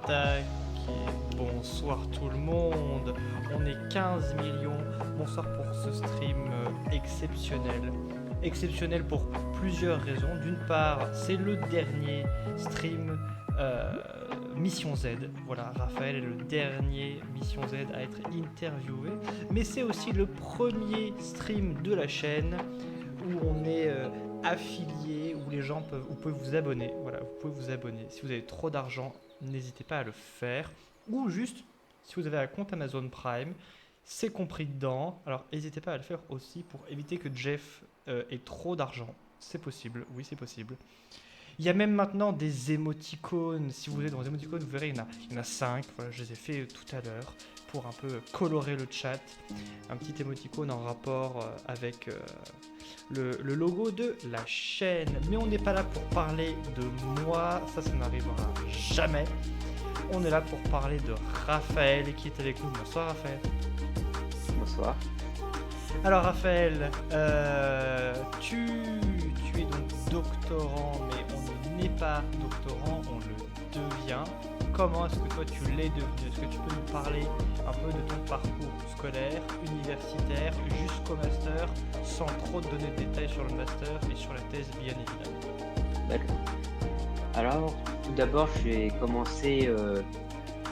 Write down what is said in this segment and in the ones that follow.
attaque. Et bonsoir tout le monde. On est 15 millions. Bonsoir pour ce stream exceptionnel. Exceptionnel pour plusieurs raisons. D'une part, c'est le dernier stream Mission Z. Voilà, Raphaël est le dernier Mission Z à être interviewé. Mais c'est aussi le premier stream de la chaîne où on est affilié, où les gens peuvent, vous pouvez vous abonner. Voilà, vous pouvez vous abonner. Si vous avez trop d'argent, n'hésitez pas à le faire. Ou juste, si vous avez un compte Amazon Prime, c'est compris dedans. Alors n'hésitez pas à le faire aussi pour éviter que Jeff ait trop d'argent. C'est possible, oui c'est possible. Il y a même maintenant des émoticônes. Si vous allez dans les émoticônes, vous verrez, il y en a 5. Voilà, je les ai fait tout à l'heure pour un peu colorer le chat. Un petit émoticône en rapport avec le logo de la chaîne. Mais on n'est pas là pour parler de moi, ça n'arrivera jamais. On est là pour parler de Raphaël qui est avec nous. Bonsoir Raphaël. Bonsoir. Alors Raphaël, tu es donc doctorant, mais on n'est pas doctorant, on le devient. Comment est-ce que toi tu l'es devenu? Est-ce que tu peux nous parler un peu de ton parcours scolaire, universitaire, jusqu'au master, sans trop te donner de détails sur le master et sur la thèse bien évidemment? D'accord. Alors, tout d'abord, j'ai commencé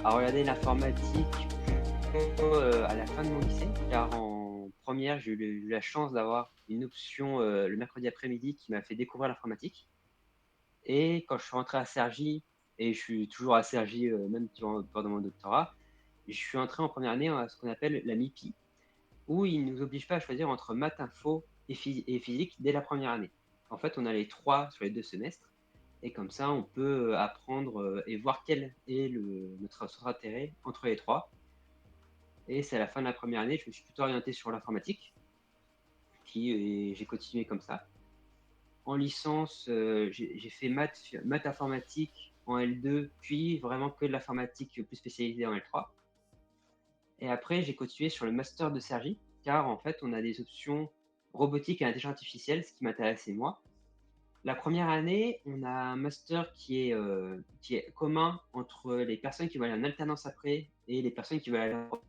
à regarder l'informatique plutôt à la fin de mon lycée, car en première, j'ai eu la chance d'avoir une option le mercredi après-midi qui m'a fait découvrir l'informatique. Et quand je suis rentré à Cergy, et je suis toujours à Cergy même pendant mon doctorat, je suis entré en première année à ce qu'on appelle la MIPI, où ils ne nous obligent pas à choisir entre maths info et physique dès la première année. En fait, on a les 3 sur les 2 semestres et comme ça, on peut, apprendre, et voir quel est notre intérêt entre les 3. Et c'est à la fin de la première année, je me suis plutôt orienté sur l'informatique et j'ai continué comme ça. En licence, j'ai fait maths informatique en L2, puis vraiment que de l'informatique plus spécialisée en L3. Et après, j'ai continué sur le master de Cergy, car en fait, on a des options robotique et intelligence artificielle, ce qui m'intéressait moi. La première année, on a un master qui est commun entre les personnes qui vont aller en alternance après et les personnes qui veulent aller en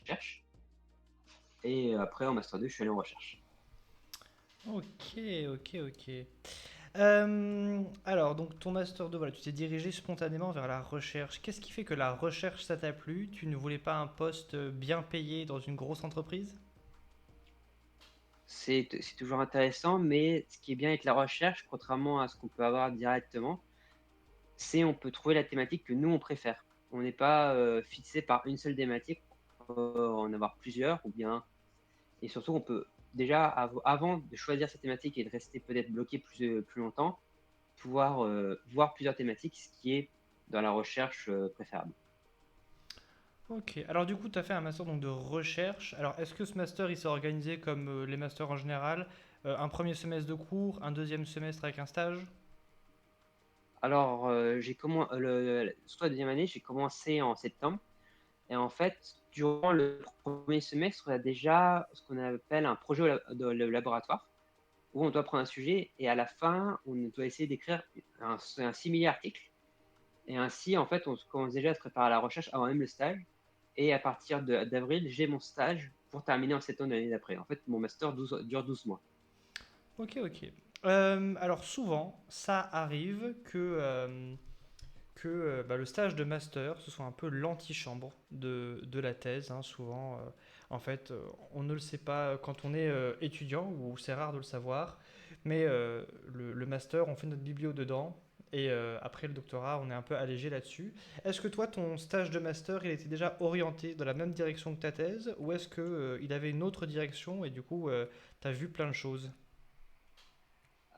recherche. Et après, en master 2, je suis allé en recherche. Ok, ok. Alors, donc ton master 2, voilà, tu t'es dirigé spontanément vers la recherche. Qu'est-ce qui fait que la recherche, ça t'a plu? Tu ne voulais pas un poste bien payé dans une grosse entreprise? C'est toujours intéressant, mais ce qui est bien avec la recherche, contrairement à ce qu'on peut avoir directement, c'est on peut trouver la thématique que nous, on préfère. On n'est pas fixé par une seule thématique, on peut en avoir plusieurs, ou bien et surtout, on peut déjà, avant de choisir sa thématique et de rester peut-être bloqué plus longtemps, pouvoir voir plusieurs thématiques, ce qui est dans la recherche préférable. Ok, alors du coup, tu as fait un master donc, de recherche. Alors, est-ce que ce master, il s'est organisé comme les masters en général? Un premier semestre de cours, un deuxième semestre avec un stage? Alors, surtout la deuxième année, j'ai commencé en septembre. Et en fait, durant le premier semestre, on a déjà ce qu'on appelle un projet au laboratoire, où on doit prendre un sujet et à la fin, on doit essayer d'écrire un simili article. Et ainsi, en fait, on commence déjà à se préparer à la recherche avant même le stage. Et à partir d'avril, j'ai mon stage pour terminer en septembre de l'année d'après. En fait, mon master dure 12 mois. Ok, ok. Alors, souvent, ça arrive que le stage de master, ce soit un peu l'antichambre de la thèse. Hein. Souvent, en fait, on ne le sait pas quand on est étudiant, ou c'est rare de le savoir, mais le master, on fait notre biblio dedans, et après le doctorat, on est un peu allégé là-dessus. Est-ce que toi, ton stage de master, il était déjà orienté dans la même direction que ta thèse, ou est-ce qu'il avait une autre direction, et du coup, tu as vu plein de choses?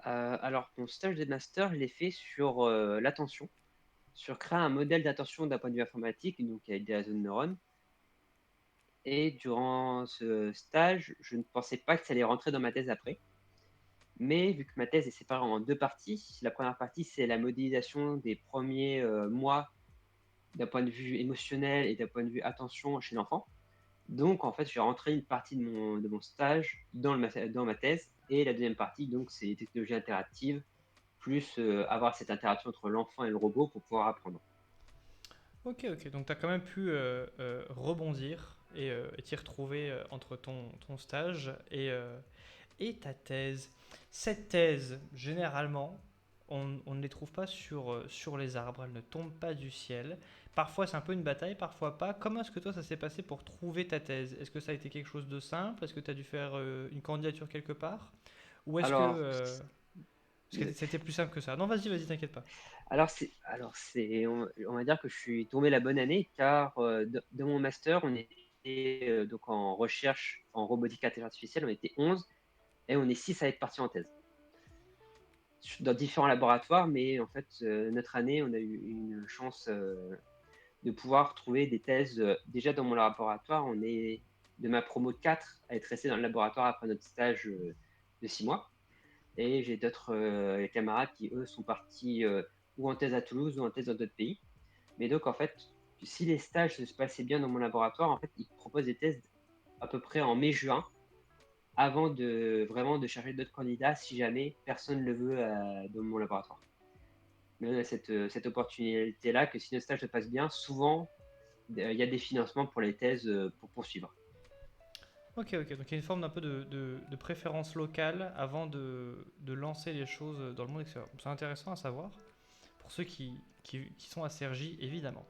Alors, mon stage de master, je l'ai fait sur l'attention, sur créer un modèle d'attention d'un point de vue informatique, donc avec des réseaux de neurones. Et durant ce stage, je ne pensais pas que ça allait rentrer dans ma thèse après. Mais vu que ma thèse est séparée en 2 parties, la première partie, c'est la modélisation des premiers mois d'un point de vue émotionnel et d'un point de vue attention chez l'enfant. Donc en fait, j'ai rentré une partie de mon stage dans ma thèse et la deuxième partie, donc c'est les technologies interactives, plus avoir cette interaction entre l'enfant et le robot pour pouvoir apprendre. Ok, ok. Donc tu as quand même pu rebondir et t'y retrouver entre ton stage et ta thèse. Cette thèse, généralement, on ne les trouve pas sur les arbres, elles ne tombent pas du ciel. Parfois c'est un peu une bataille, parfois pas. Comment est-ce que toi ça s'est passé pour trouver ta thèse? Est-ce que ça a été quelque chose de simple? Est-ce que tu as dû faire une candidature quelque part? Ou est-ce que Alors, parce que euh, c'était plus simple que ça? Non, vas-y, vas-y, t'inquiète pas. on va dire que je suis tombé la bonne année car de mon master, on était donc en recherche en robotique artificielle, on était 11 et on est 6 à être partis en thèse dans différents laboratoires, mais en fait, notre année, on a eu une chance de pouvoir trouver des thèses. Déjà dans mon laboratoire, on est de ma promo de 4 à être resté dans le laboratoire après notre stage de 6 mois. Et j'ai d'autres camarades qui, eux, sont partis ou en thèse à Toulouse ou en thèse dans d'autres pays. Mais donc, en fait, si les stages se passaient bien dans mon laboratoire, en fait, ils proposent des thèses à peu près en mai-juin, avant de vraiment de chercher d'autres candidats si jamais personne ne le veut dans mon laboratoire. Mais on a cette opportunité-là que si notre stage se passe bien, souvent, il y a des financements pour les thèses pour poursuivre. Ok, ok. Donc il y a une forme d'un peu de préférence locale avant de lancer les choses dans le monde extérieur. C'est intéressant à savoir pour ceux qui sont à Cergy, évidemment.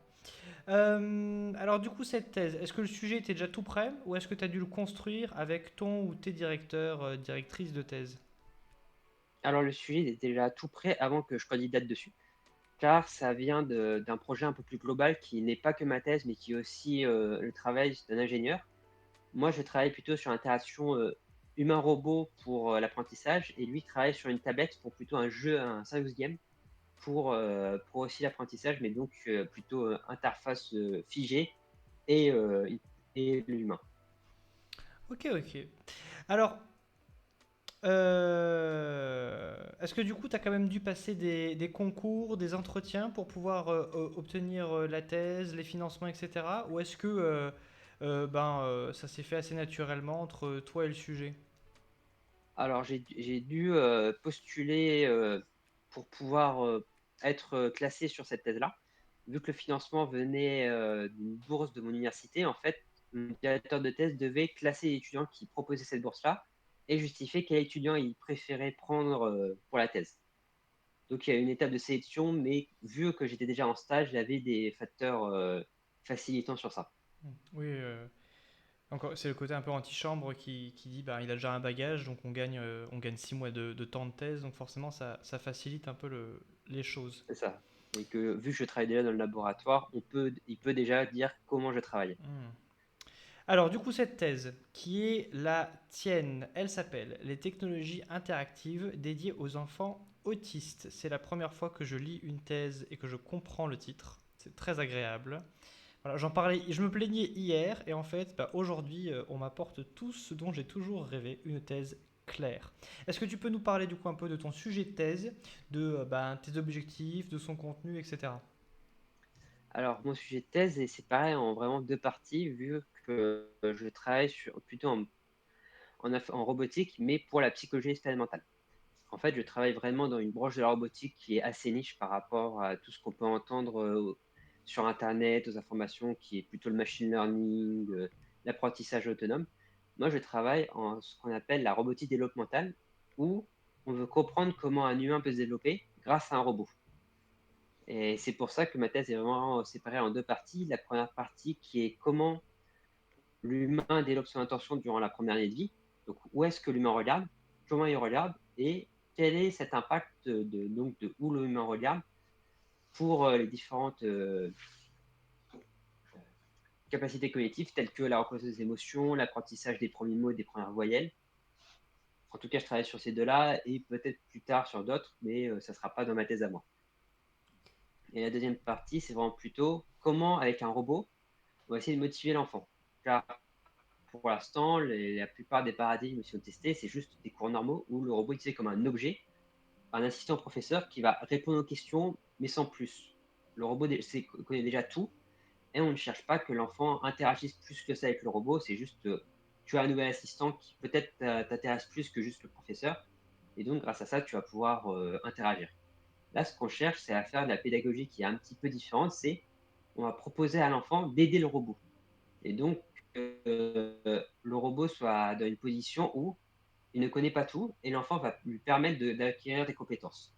Alors du coup, cette thèse, est-ce que le sujet était déjà tout prêt ou est-ce que tu as dû le construire avec ton ou tes directeurs, directrices de thèse? Alors, le sujet était déjà tout prêt avant que je candidate dessus, car ça vient d'un projet un peu plus global qui n'est pas que ma thèse, mais qui est aussi le travail d'un ingénieur. Moi, je travaille plutôt sur l'interaction humain-robot pour l'apprentissage, et lui travaille sur une tablette pour plutôt un jeu, un serious game pour aussi l'apprentissage, mais donc plutôt interface figée et, et l'humain. Ok, ok. Alors, est-ce que du coup, tu as quand même dû passer des concours, des entretiens pour pouvoir obtenir la thèse, les financements, etc. Ou est-ce que ça s'est fait assez naturellement entre toi et le sujet? Alors, j'ai dû postuler pour pouvoir être classé sur cette thèse-là. Vu que le financement venait d'une bourse de mon université, en fait, mon directeur de thèse devait classer les étudiants qui proposaient cette bourse-là et justifier quel étudiant il préférait prendre pour la thèse. Donc, il y a une étape de sélection, mais vu que j'étais déjà en stage, j'avais des facteurs facilitants sur ça. Oui, encore, c'est le côté un peu antichambre qui dit bah, il a déjà un bagage, donc on gagne 6 mois de temps de thèse, donc forcément ça facilite un peu les choses. C'est ça. Et que vu que je travaille déjà dans le laboratoire, il peut déjà dire comment je travaille. Hmm. Alors, du coup, cette thèse, qui est la tienne, elle s'appelle Les technologies interactives dédiées aux enfants autistes. C'est la première fois que je lis une thèse et que je comprends le titre. C'est très agréable. Voilà, j'en parlais, je me plaignais hier et en fait, bah, aujourd'hui, on m'apporte tout ce dont j'ai toujours rêvé, une thèse claire. Est-ce que tu peux nous parler du coup un peu de ton sujet de thèse, de tes objectifs, de son contenu, etc. Alors, mon sujet de thèse est séparé en vraiment deux parties, vu que je travaille plutôt en robotique, mais pour la psychologie expérimentale. En fait, je travaille vraiment dans une branche de la robotique qui est assez niche par rapport à tout ce qu'on peut entendre sur Internet, aux informations, qui est plutôt le machine learning, l'apprentissage autonome. Moi, je travaille en ce qu'on appelle la robotique développementale, où on veut comprendre comment un humain peut se développer grâce à un robot. Et c'est pour ça que ma thèse est vraiment séparée en deux parties. La première partie qui est comment l'humain développe son attention durant la première année de vie. Donc, où est-ce que l'humain regarde, comment il regarde et quel est cet impact donc, de où l'humain regarde pour les différentes capacités cognitives telles que la reconnaissance des émotions, l'apprentissage des premiers mots et des premières voyelles. En tout cas, je travaille sur ces deux-là et peut-être plus tard sur d'autres, mais ça ne sera pas dans ma thèse à moi. Et la deuxième partie, c'est vraiment plutôt comment, avec un robot, on va essayer de motiver l'enfant. Car pour l'instant, la plupart des paradigmes qui sont testés, c'est juste des cours normaux où le robot est utilisé comme un objet, un assistant professeur qui va répondre aux questions, mais sans plus. Le robot connaît déjà tout et on ne cherche pas que l'enfant interagisse plus que ça avec le robot. C'est juste, tu as un nouvel assistant qui peut-être t'intéresse plus que juste le professeur. Et donc, grâce à ça, tu vas pouvoir interagir. Là, ce qu'on cherche, c'est à faire de la pédagogie qui est un petit peu différente. C'est on va proposer à l'enfant d'aider le robot. Et donc, le robot soit dans une position où il ne connaît pas tout et l'enfant va lui permettre d'acquérir des compétences.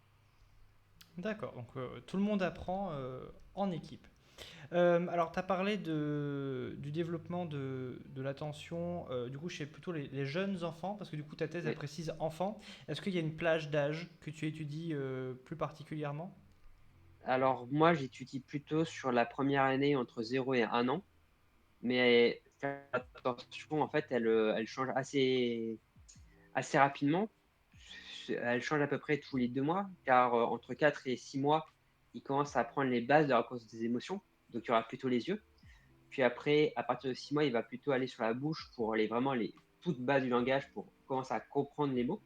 D'accord, donc tout le monde apprend en équipe. Alors, tu as parlé du développement de l'attention, du coup, chez plutôt les jeunes enfants, parce que du coup, ta thèse, elle Oui. précise enfants. Est-ce qu'il y a une plage d'âge que tu étudies plus particulièrement? Alors moi, j'étudie plutôt sur la première année entre 0 et 1 an, mais faire attention, en fait, elle change assez rapidement. Elle change à peu près tous les 2 mois, car, entre 4 et 6 mois, il commence à apprendre les bases de la reconnaissance des émotions, donc il y aura plutôt les yeux. Puis après, à partir de 6 mois, il va plutôt aller sur la bouche pour vraiment les toutes bases du langage, pour commencer à comprendre les mots,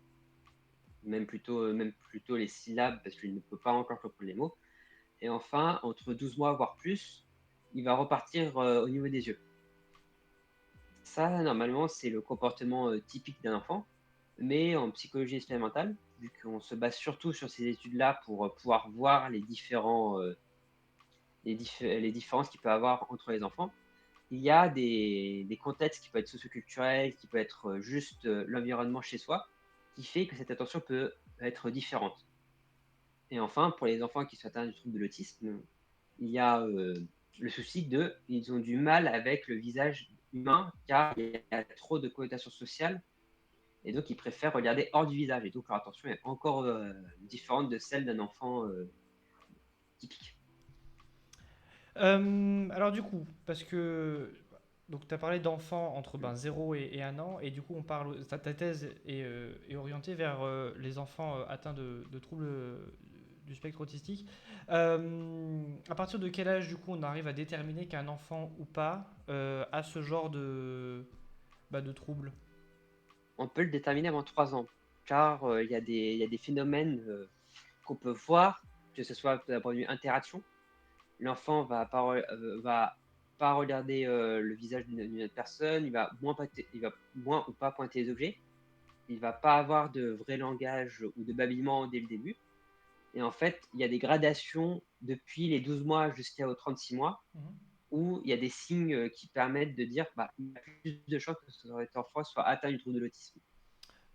même plutôt les syllabes parce qu'il ne peut pas encore comprendre les mots. Et enfin, entre 12 mois, voire plus, il va repartir, au niveau des yeux. Ça, normalement, c'est le comportement, typique d'un enfant, mais en psychologie expérimentale, vu qu'on se base surtout sur ces études-là pour, pouvoir voir les différences qu'il peut y avoir entre les enfants, il y a des contextes qui peuvent être socioculturels, qui peuvent être, juste, l'environnement chez soi, qui fait que cette attention peut être différente. Et enfin, pour les enfants qui sont atteints du trouble de l'autisme, il y a, le souci ils ont du mal avec le visage humain, car il y a trop de connotations sociales et donc ils préfèrent regarder hors du visage et donc leur attention est encore, différente de celle d'un enfant, typique. Alors du coup, parce que donc tu as parlé d'enfants entre Mmh. 0 et 1 an, et du coup on parle, ta thèse est orientée vers les enfants atteints de troubles du spectre autistique. À partir de quel âge du coup on arrive à déterminer qu'un enfant ou pas a ce genre de trouble? On peut le déterminer avant 3 ans, car, il y a des phénomènes, qu'on peut voir, que ce soit d'un point de vue interaction. L'enfant va pas regarder, le visage d'une autre personne, il va moins ou pas pointer les objets. Il va pas avoir de vrai langage ou de babillement dès le début et en fait, il y a des gradations depuis les 12 mois jusqu'aux 36 mois Mhm. où il y a des signes, qui permettent de dire, bah, il y a plus de chances que cet enfant soit atteint du trouble de l'autisme.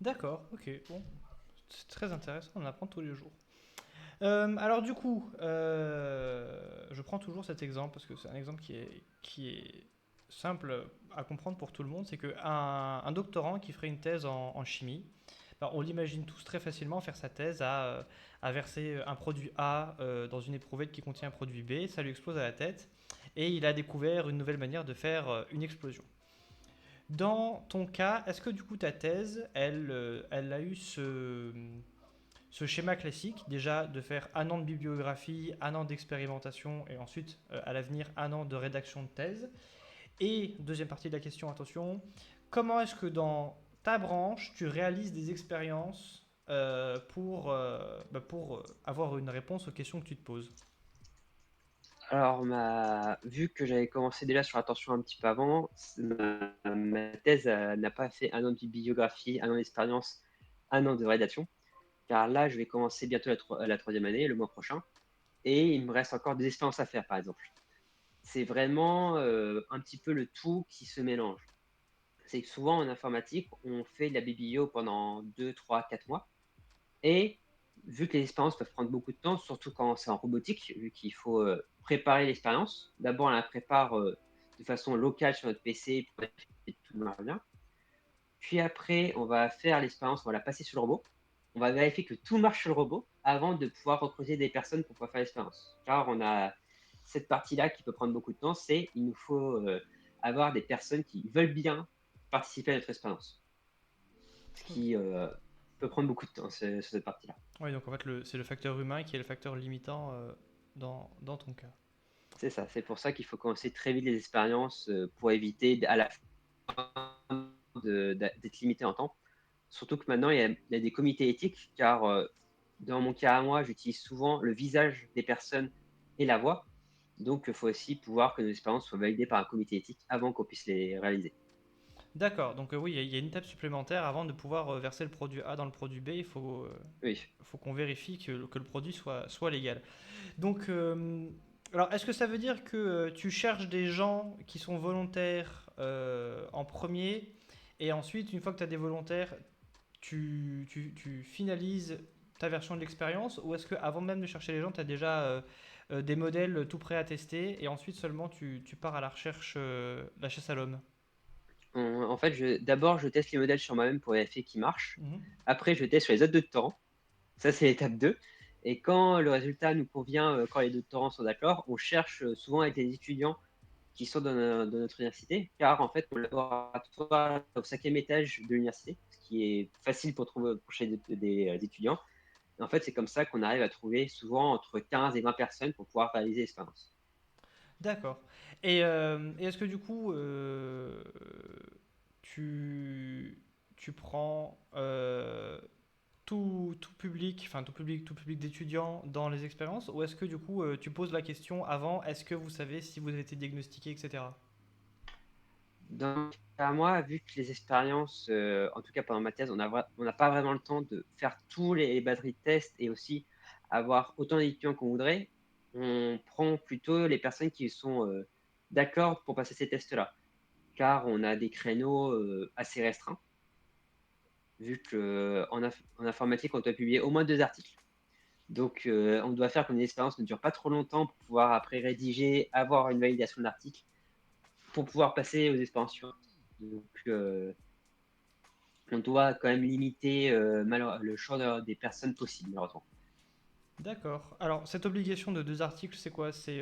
D'accord, ok, bon, c'est très intéressant, on apprend tous les jours. Alors du coup, je prends toujours cet exemple parce que c'est un exemple qui est simple à comprendre pour tout le monde. C'est qu'un un doctorant qui ferait une thèse en chimie, ben, on l'imagine tous très facilement faire sa thèse à verser un produit A dans une éprouvette qui contient un produit B, ça lui explose à la tête et il a découvert une nouvelle manière de faire une explosion. Dans ton cas, est-ce que du coup ta thèse, elle a eu ce schéma classique, déjà de faire un an de bibliographie, un an d'expérimentation et ensuite, à l'avenir, un an de rédaction de thèse. Et deuxième partie de la question, attention, comment est-ce que dans ta branche, tu réalises des expériences pour avoir une réponse aux questions que tu te poses? Alors vu que j'avais commencé déjà sur l'attention un petit peu avant, ma thèse, n'a pas fait un an de bibliographie, un an d'expérience, un an de rédaction, car là, je vais commencer bientôt la 3e année, le mois prochain et il me reste encore des expériences à faire, par exemple. C'est vraiment, un petit peu le tout qui se mélange. C'est que souvent en informatique, on fait de la biblio pendant 2, 3, 4 mois et vu que les expériences peuvent prendre beaucoup de temps, surtout quand c'est en robotique, vu qu'il faut, préparer l'expérience. D'abord, on la prépare, de façon locale sur notre PC pour vérifier que tout marche bien. Puis après, on va faire l'expérience, on va la passer sur le robot. On va vérifier que tout marche sur le robot avant de pouvoir recruter des personnes pour pouvoir faire l'expérience. Car on a cette partie-là qui peut prendre beaucoup de temps, c'est il nous faut, avoir des personnes qui veulent bien participer à notre expérience. Ce Ok. qui, peut prendre beaucoup de temps, sur cette partie-là. Oui, donc en fait, c'est le facteur humain qui est le facteur limitant dans ton cas. C'est ça, c'est pour ça qu'il faut commencer très vite les expériences, pour éviter à la fin d'être limité en temps. Surtout que maintenant, il y a des comités éthiques, car dans mon cas à moi, j'utilise souvent le visage des personnes et la voix. Donc, il faut aussi pouvoir que nos expériences soient validées par un comité éthique avant qu'on puisse les réaliser. D'accord, donc oui, il y a une étape supplémentaire avant de pouvoir verser le produit A dans le produit B. Oui, Faut qu'on vérifie que le produit soit légal. Donc, Alors, est-ce que ça veut dire que tu cherches des gens qui sont volontaires en premier, et ensuite, une fois que tu as des volontaires, tu finalises ta version de l'expérience, ou est-ce que avant même de chercher les gens, tu as déjà des modèles tout prêts à tester, et ensuite seulement tu pars à la recherche, la chasse à l'homme? En fait, d'abord, je teste les modèles sur moi-même pour vérifier qu'ils marchent. Mhm. Après, je teste sur les autres doctorants. Ça, c'est l'étape 2. Et quand le résultat nous convient, quand les doctorants sont d'accord, on cherche souvent avec les étudiants qui sont dans notre université, car en fait, mon laboratoire est au 5e étage de l'université, ce qui est facile pour trouver pour chez des étudiants. Et en fait, c'est comme ça qu'on arrive à trouver souvent entre 15 et 20 personnes pour pouvoir réaliser l'expérience. D'accord. Et est-ce que du coup, tu, tu prends tout public, tout public d'étudiants dans les expériences, ou est-ce que du coup, tu poses la question avant, est-ce que vous savez si vous avez été diagnostiqué, etc. Donc, à moi, vu que les expériences, en tout cas pendant ma thèse, on n'a pas vraiment le temps de faire tous les batteries de tests et aussi avoir autant d'étudiants qu'on voudrait, on prend plutôt les personnes qui sont d'accord pour passer ces tests-là, car on a des créneaux assez restreints, vu qu'en informatique, on doit publier au moins 2 articles. Donc, on doit faire que une expérience ne dure pas trop longtemps pour pouvoir après rédiger, avoir une validation de l'article, pour pouvoir passer aux expériences suivantes. Donc, on doit quand même limiter le champ des personnes possibles, malheureusement. D'accord. Alors, cette obligation de 2 articles, c'est quoi? C'est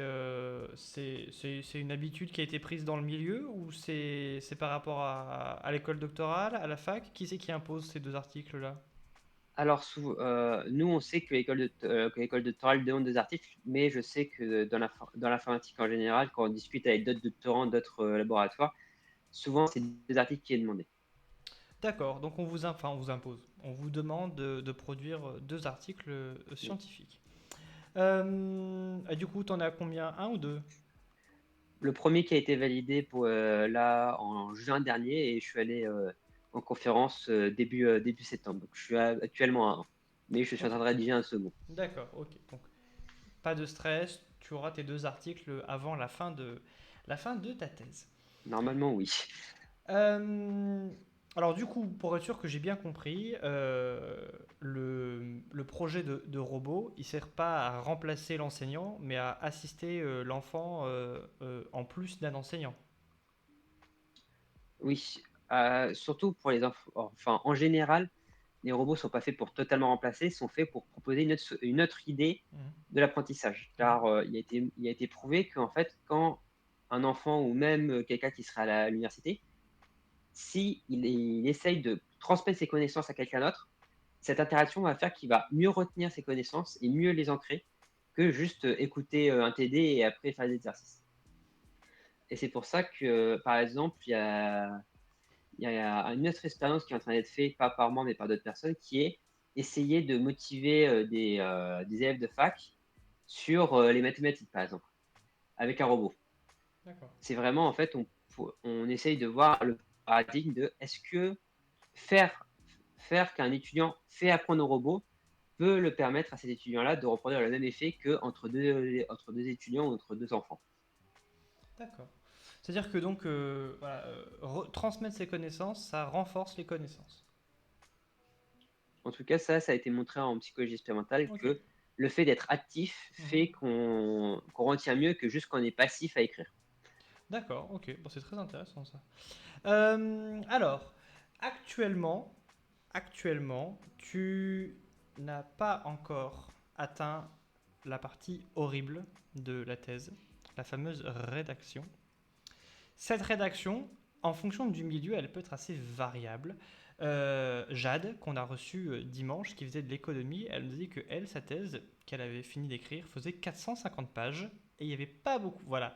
une habitude qui a été prise dans le milieu, ou c'est par rapport à l'école doctorale, à la fac? Qui c'est qui impose ces 2 articles-là? Alors, nous, on sait que l'école doctorale demande 2 articles, mais je sais que dans l'informatique en général, quand on discute avec d'autres doctorants, d'autres laboratoires, souvent, c'est 2 articles qui est demandé. D'accord, donc enfin, on vous impose, on vous demande de produire 2 articles scientifiques. Et du coup, t'en as combien? Un ou deux? Le premier qui a été validé là en juin dernier et je suis allé en conférence début septembre. Donc, je suis actuellement à un, mais je suis en Ok, train de rédiger un second. d'accord, ok. Donc, pas de stress, tu auras tes 2 articles avant la fin de ta thèse. Normalement, oui. Euh, alors du coup, pour être sûr que j'ai bien compris, le projet de robot, il sert pas à remplacer l'enseignant, mais à assister l'enfant en plus d'un enseignant. Oui, surtout pour les enfants. Enfin, en général, les robots sont pas faits pour totalement remplacer, sont faits pour proposer une autre idée Mhm. de l'apprentissage. Car il a été prouvé qu'en fait, quand un enfant ou même quelqu'un qui sera à l'université, si il essaye de transmettre ses connaissances à quelqu'un d'autre, cette interaction va faire qu'il va mieux retenir ses connaissances et mieux les ancrer que juste écouter un TD et après faire des exercices. Et c'est pour ça que, par exemple, il y a une autre expérience qui est en train d'être faite, pas par moi, mais par d'autres personnes, qui est essayer de motiver des élèves de fac sur les mathématiques, par exemple, avec un robot. D'accord. C'est vraiment, en fait, on essaye de voir le paradigme de est-ce que faire, faire qu'un étudiant fait apprendre au robot peut le permettre à cet étudiant-là de reproduire le même effet entre deux étudiants ou entre deux enfants. D'accord. C'est-à-dire que donc, voilà, transmettre ses connaissances, ça renforce les connaissances. En tout cas, ça a été montré en psychologie expérimentale Ok. que le fait d'être actif Mhm. fait qu'on retient mieux que juste quand on est passif à écrire. D'accord, ok. Bon, c'est très intéressant ça. Alors, actuellement, actuellement, tu n'as pas encore atteint la partie horrible de la thèse, la fameuse rédaction. Cette rédaction, en fonction du milieu, elle peut être assez variable. Jade, qu'on a reçue dimanche, qui faisait de l'économie, elle nous dit que elle, sa thèse, qu'elle avait fini d'écrire, faisait 450 pages et il n'y avait pas beaucoup. Voilà,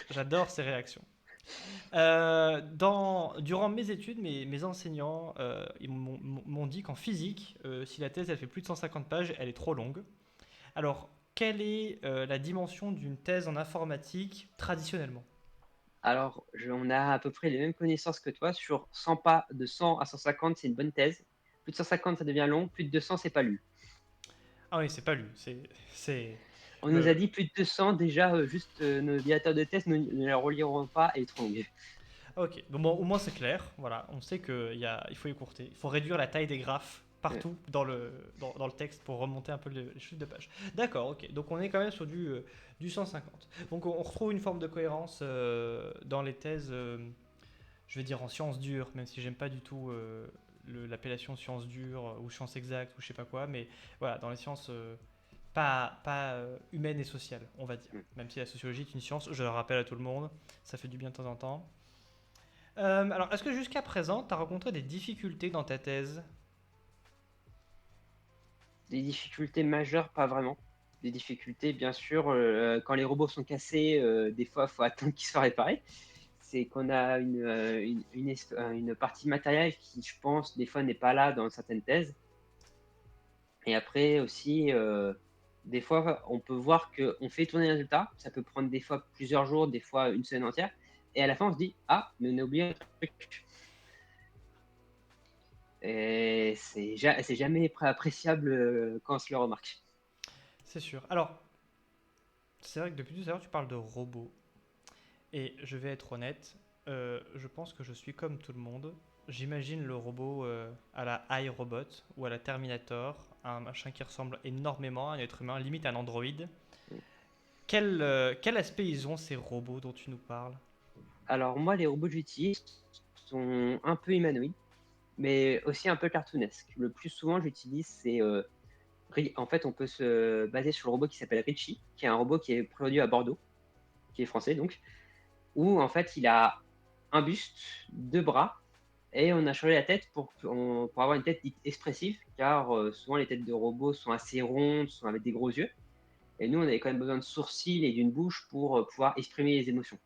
j'adore ces réactions. Durant mes études, mes enseignants ils m'ont dit qu'en physique, si la thèse elle fait plus de 150 pages, elle est trop longue. Alors, quelle est la dimension d'une thèse en informatique traditionnellement? Alors, on a à peu près les mêmes connaissances que toi sur 100 pas, de 100 à 150, c'est une bonne thèse. Plus de 150, ça devient long. Plus de 200, c'est pas lu. Ah oui, c'est pas lu. C'est... On nous a Le... dit plus de 200 déjà, juste, nos directeurs de test ne la reliront pas et trop longue. Ok, bon, au moins c'est clair. Voilà, on sait il faut écourter. Il faut réduire la taille des graphes Ouais. partout dans le texte pour remonter un peu les chiffres de page. D'accord, ok. Donc on est quand même sur du 150. Donc on retrouve une forme de cohérence dans les thèses, je vais dire en sciences dures, même si j'aime pas du tout l'appellation sciences dures ou sciences exactes ou je sais pas quoi, mais voilà, dans les sciences pas humaines et sociales, on va dire. Mmh. Même si la sociologie est une science, je le rappelle à tout le monde, ça fait du bien de temps en temps. Alors, est-ce que jusqu'à présent, tu as rencontré des difficultés dans ta thèse? Des difficultés majeures, pas vraiment. Des difficultés, bien sûr, quand les robots sont cassés, des fois, il faut attendre qu'ils soient réparés. C'est qu'on a une partie matérielle qui, je pense, des fois n'est pas là dans certaines thèses. Et après aussi, des fois, on peut voir qu'on fait tourner le résultat. Ça peut prendre des fois plusieurs jours, des fois une semaine entière. Et à la fin, on se dit: «Ah, mais on a oublié un truc». Et c'est jamais appréciable, quand on se le remarque. C'est sûr. Alors, c'est vrai que depuis tout à l'heure, tu parles de robots. Et je vais être honnête, je pense que je suis comme tout le monde. J'imagine le robot à la iRobot ou à la Terminator, un machin qui ressemble énormément à un être humain, limite un androïde. Quel aspect ils ont, ces robots dont tu nous parles? Alors moi, les robots que j'utilise sont un peu humanoïdes, mais aussi un peu cartoonesques. Le plus souvent, j'utilise c'est, en fait, on peut se baser sur le robot qui s'appelle Richie, qui est un robot qui est produit à Bordeaux, qui est français donc, où en fait, il a un buste, 2 bras et on a changé la tête pour avoir une tête dite expressive, car, souvent les têtes de robots sont assez rondes, sont avec des gros yeux et nous, on avait quand même besoin de sourcils et d'une bouche pour, pouvoir exprimer les émotions.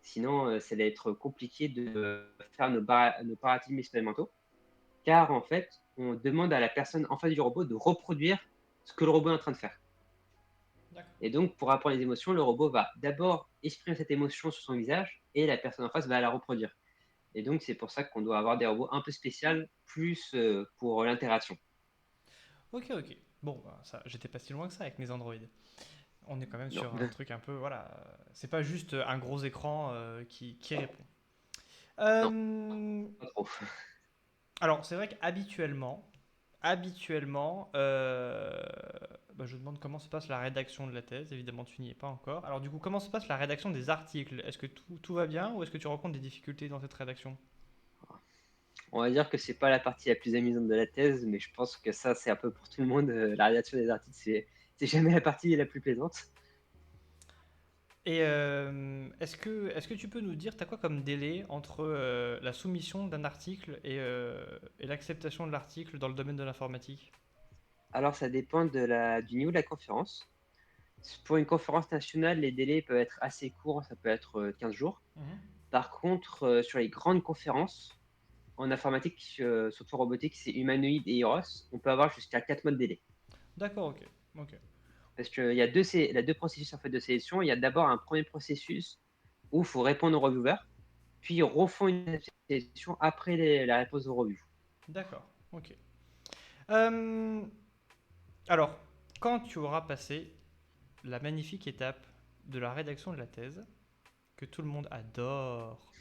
Sinon, ça allait être compliqué de faire nos paradigmes expérimentaux, car en fait, on demande à la personne en face du robot de reproduire ce que le robot est en train de faire. D'accord. Et donc, pour apprendre les émotions, le robot va d'abord exprimer cette émotion sur son visage et la personne en face va la reproduire. Et donc, c'est pour ça qu'on doit avoir des robots un peu spéciaux, plus pour l'interaction. Ok, ok. Bon, bah, ça, j'étais pas si loin que ça avec mes androïdes. On est quand même Non, sur un truc un peu, voilà. C'est pas juste un gros écran qui répond. non, Euh, pas trop. alors, c'est vrai habituellement, bah, je demande comment se passe la rédaction de la thèse. Évidemment, tu n'y es pas encore. Alors, du coup, comment se passe la rédaction des articles? Est-ce que tout va bien ou est-ce que tu rencontres des difficultés dans cette rédaction? On va dire que c'est pas la partie la plus amusante de la thèse, mais je pense que ça, c'est un peu pour tout le monde. La rédaction des articles, c'est jamais la partie la plus plaisante. Et est-ce que tu peux nous dire, t'as quoi comme délai entre la soumission d'un article et l'acceptation de l'article dans le domaine de l'informatique? Alors, ça dépend du niveau de la conférence. Pour une conférence nationale, les délais peuvent être assez courts, ça peut être 15 jours. Mhm. Par contre, sur les grandes conférences, en informatique, surtout robotique, c'est humanoïde et Eros, on peut avoir jusqu'à 4 mois de délai. D'accord, ok. Ok. Parce qu'il y a il y a deux processus en fait, de sélection. Il y a d'abord un premier processus où il faut répondre aux reviewers, puis ils refont une sélection après la réponse aux reviews. D'accord, ok. Euh, alors, quand tu auras passé la magnifique étape de la rédaction de la thèse, que tout le monde adore,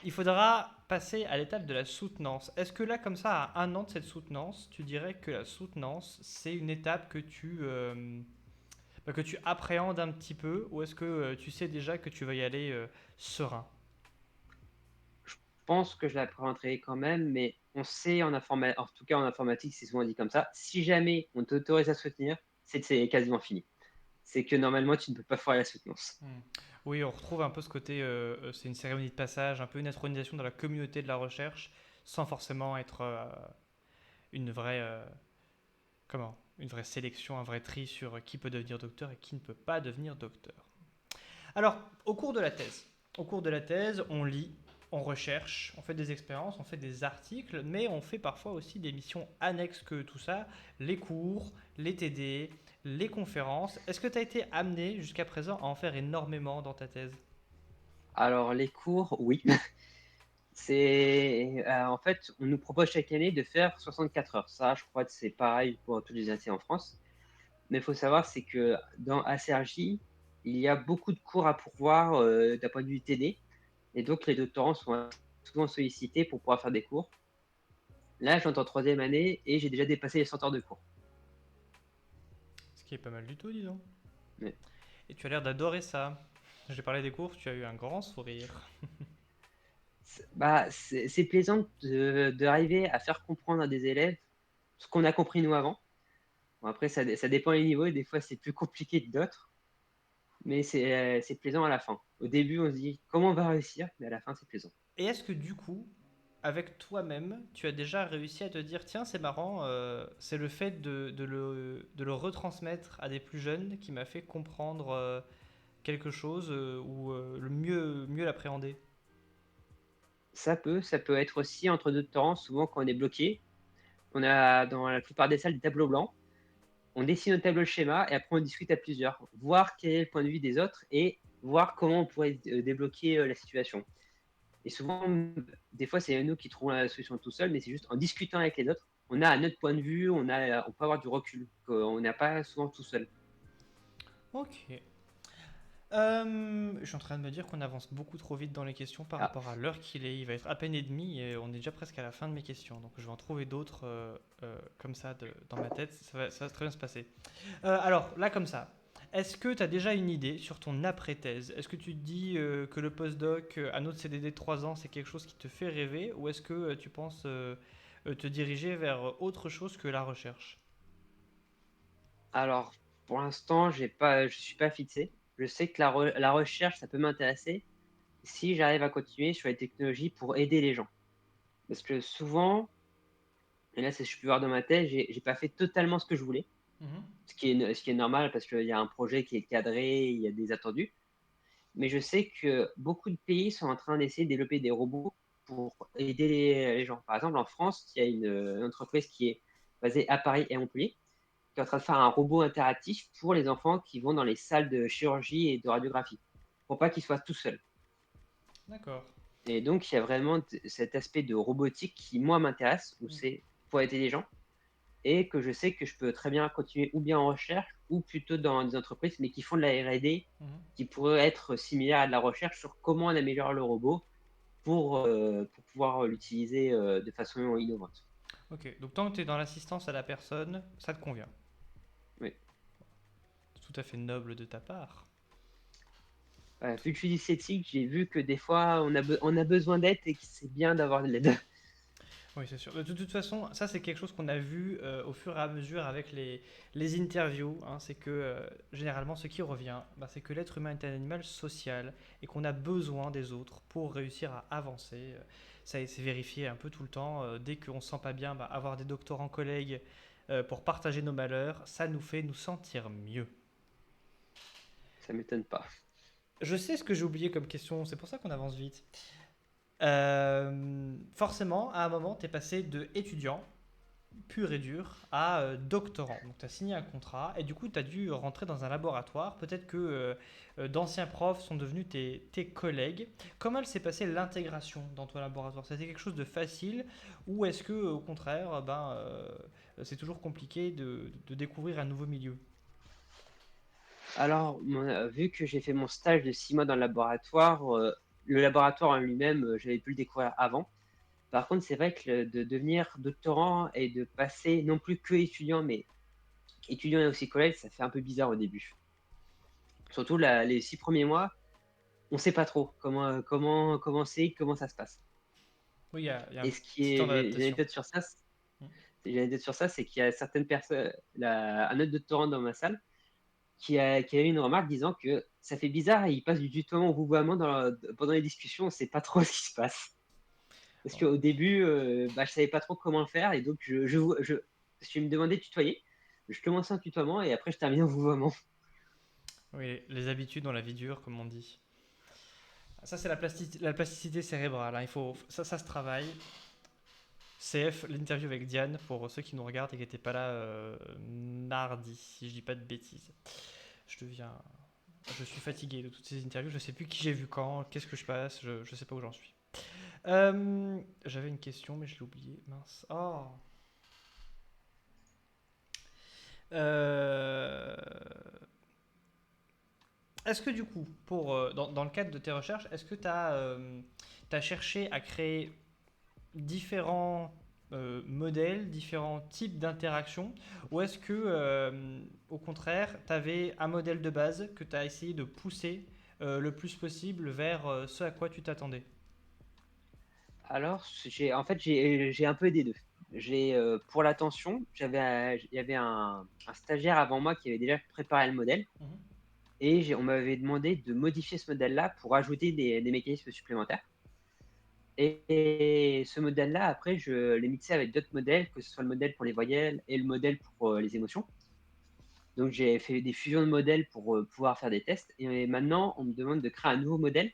il faudra passer à l'étape de la soutenance. Est-ce que là, comme ça, à un an de cette soutenance, tu dirais que la soutenance, c'est une étape que tu appréhendes un petit peu, ou est-ce que tu sais déjà que tu vas y aller serein? Je pense que je la présenterai quand même, mais on sait en tout cas en informatique, c'est souvent dit comme ça, si jamais on t'autorise à soutenir, c'est que c'est quasiment fini. C'est que normalement, tu ne peux pas faire la soutenance. Hmm. Oui, on retrouve un peu ce côté, c'est une cérémonie de passage, un peu une intronisation dans la communauté de la recherche, sans forcément être une vraie, une vraie sélection, un vrai tri sur qui peut devenir docteur et qui ne peut pas devenir docteur. Alors, au cours de la thèse, on lit, on recherche, on fait des expériences, on fait des articles, mais on fait parfois aussi des missions annexes que tout ça, les cours, les TD, les conférences. Est-ce que tu as été amené jusqu'à présent à en faire énormément dans ta thèse? Alors les cours, oui. En fait, on nous propose chaque année de faire 64 heures. Ça, je crois que c'est pareil pour tous les lycées en France. mais il faut savoir, c'est que dans ACRJ, il y a beaucoup de cours à pourvoir d'un point de vue TD, et donc les doctorants sont souvent sollicités pour pouvoir faire des cours. Là, je suis en troisième année et j'ai déjà dépassé les 100 heures de cours. Ce qui est pas mal du tout, dis donc. Mais Et tu as l'air d'adorer ça. J'ai parlé des cours, tu as eu un grand sourire. c'est plaisant d'arriver à faire comprendre à des élèves ce qu'on a compris nous avant. Bon, après, ça dépend les niveaux, et des fois c'est plus compliqué que d'autres, mais c'est plaisant à la fin. Au début, on se dit comment on va réussir, mais à la fin, c'est plaisant. Et est-ce que du coup, avec toi-même, tu as déjà réussi à te dire, tiens, c'est marrant, c'est le fait de le retransmettre à des plus jeunes qui m'a fait comprendre quelque chose ou le mieux l'appréhender. Ça peut être aussi entre deux temps, souvent quand on est bloqué, on a dans la plupart des salles des tableaux blancs, on dessine un tableau de schéma et après on discute à plusieurs, voir quel est le point de vue des autres et voir comment on pourrait débloquer la situation. Et souvent, des fois, c'est nous qui trouvons la solution tout seul, mais c'est juste en discutant avec les autres, on a un autre point de vue, on peut avoir du recul, qu'on n'a pas souvent tout seul. Ok. Je suis en train de me dire qu'on avance beaucoup trop vite dans les questions par Ah, rapport à l'heure qu'il est. Il va être à peine et demi et on est déjà presque à la fin de mes questions. Donc je vais en trouver d'autres comme ça dans ma tête. Ça va très bien se passer. Alors là, comme ça, est-ce que tu as déjà une idée sur ton après-thèse? Est-ce que tu te dis que le postdoc, un autre CDD de 3 ans, c'est quelque chose qui te fait rêver? Ou est-ce que tu penses te diriger vers autre chose que la recherche? alors, pour l'instant, je suis pas fixé. Je sais que la recherche, ça peut m'intéresser si j'arrive à continuer sur les technologies pour aider les gens. Parce que souvent, et là, c'est ce que je peux voir dans ma thèse, j'ai pas fait totalement ce que je voulais, Mhm. ce qui est normal parce qu'il y a un projet qui est cadré, il y a des attendus. Mais je sais que beaucoup de pays sont en train d'essayer de développer des robots pour aider les gens. Par exemple, en France, il y a une entreprise qui est basée à Paris et à Montpellier, qui est en train de faire un robot interactif pour les enfants qui vont dans les salles de chirurgie et de radiographie, pour pas qu'ils soient tout seuls. D'accord. Et donc, il y a vraiment cet aspect de robotique qui, moi, m'intéresse, où Mm. c'est pour aider les gens, et que je sais que je peux très bien continuer ou bien en recherche, ou plutôt dans des entreprises, mais qui font de la R&D, Mhm. qui pourrait être similaire à de la recherche sur comment on améliore le robot pour pouvoir l'utiliser de façon innovante. Ok, donc tant que tu es dans l'assistance à la personne, ça te convient. Oui. Tout à fait noble de ta part. Vu que je suis dyslexique, j'ai vu que des fois, on a besoin d'aide et que c'est bien d'avoir de l'aide. Oui, c'est sûr. De toute façon, ça c'est quelque chose qu'on a vu au fur et à mesure avec les interviews, hein. C'est que généralement ce qui revient, bah, c'est que l'être humain est un animal social et qu'on a besoin des autres pour réussir à avancer. Ça c'est vérifié un peu tout le temps. Dès qu'on se sent pas bien, bah, avoir des doctorants collègues pour partager nos malheurs, ça nous fait nous sentir mieux. Ça m'étonne pas. Je sais ce que j'ai oublié comme question, c'est pour ça qu'on avance vite. Forcément, à un moment, tu es passé de étudiant pur et dur à doctorant. Donc tu as signé un contrat et du coup tu as dû rentrer dans un laboratoire. Peut-être que d'anciens profs sont devenus tes collègues. Comment elle s'est passée l'intégration dans ton laboratoire? C'était quelque chose de facile ou est-ce que au contraire c'est toujours compliqué de découvrir un nouveau milieu? Alors, vu que j'ai fait mon stage de 6 mois dans le laboratoire en lui-même, j'avais pu le découvrir avant. Par contre, c'est vrai que de devenir doctorant et de passer non plus que étudiant, mais étudiant et aussi collègue, ça fait un peu bizarre au début. Surtout les 6 premiers mois, on sait pas trop comment c'est, comment ça se passe. Oui, il y a un Et ce qui petit temps est j'ai une d'adaptation. anecdote sur ça, Hmm. j'ai une anecdote sur ça, c'est qu'il y a certaines personnes, un autre doctorant dans ma salle qui a eu une remarque disant que ça fait bizarre, il passe du tutoiement au vouvoiement pendant les discussions, on sait pas trop ce qui se passe. Parce Bon. qu'au début, je savais pas trop comment le faire et donc je me demandais de tutoyer. Je commençais un tutoiement et après je terminais en vouvoiement. Oui, les habitudes dans la vie dure, comme on dit. Ça, c'est la plasticité cérébrale, hein. Ça se travaille. CF, l'interview avec Diane, pour ceux qui nous regardent et qui n'étaient pas là mardi, si je dis pas de bêtises. Je deviens. Je suis fatigué de toutes ces interviews, je sais plus qui j'ai vu quand, qu'est-ce que je passe, je sais pas où j'en suis. J'avais une question, mais je l'ai oubliée, mince. Oh. Euh, Est-ce que du coup, dans le cadre de tes recherches, est-ce que tu as, cherché à créer différents modèles, différents types d'interactions, ou est-ce que, au contraire, tu avais un modèle de base que tu as essayé de pousser le plus possible vers ce à quoi tu t'attendais? Alors, j'ai un peu des deux. Pour l'attention, il y avait un stagiaire avant moi qui avait déjà préparé le modèle Mhm. et on m'avait demandé de modifier ce modèle-là pour ajouter des mécanismes supplémentaires. Et ce modèle-là, après, je l'ai mixé avec d'autres modèles, que ce soit le modèle pour les voyelles et le modèle pour les émotions. Donc, j'ai fait des fusions de modèles pour pouvoir faire des tests. Et maintenant, on me demande de créer un nouveau modèle,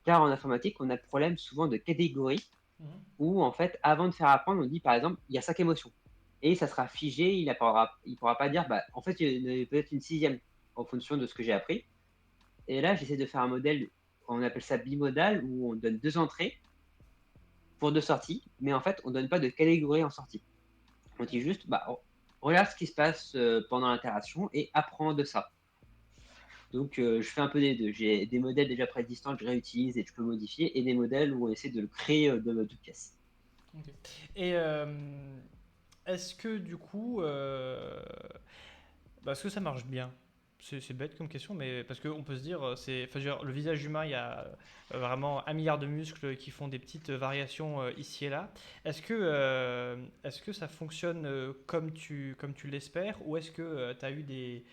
car en informatique, on a le problème souvent de catégorie Mhm. où, en fait, avant de faire apprendre, on dit, par exemple, il y a 5 émotions. Et ça sera figé, il pourra pas dire, bah, en fait, il y en a peut-être une sixième en fonction de ce que j'ai appris. Et là, j'essaie de faire un modèle, on appelle ça bimodal, où on donne 2 entrées pour 2 sorties, mais en fait, on donne pas de catégorie en sortie. On dit juste, bah, regarde ce qui se passe pendant l'interaction et apprends de ça. Donc, je fais un peu des 2. J'ai des modèles déjà préexistants que je réutilise et que je peux modifier, et des modèles où on essaie de le créer de toutes pièces. Ok. Et est-ce que du coup, est-ce que ça marche bien? C'est bête comme question, mais parce qu'on peut se dire, enfin, je veux dire, le visage humain, il y a vraiment 1 milliard de muscles qui font des petites variations ici et là. Est-ce que ça fonctionne comme tu l'espères, ou est-ce que tu as eu des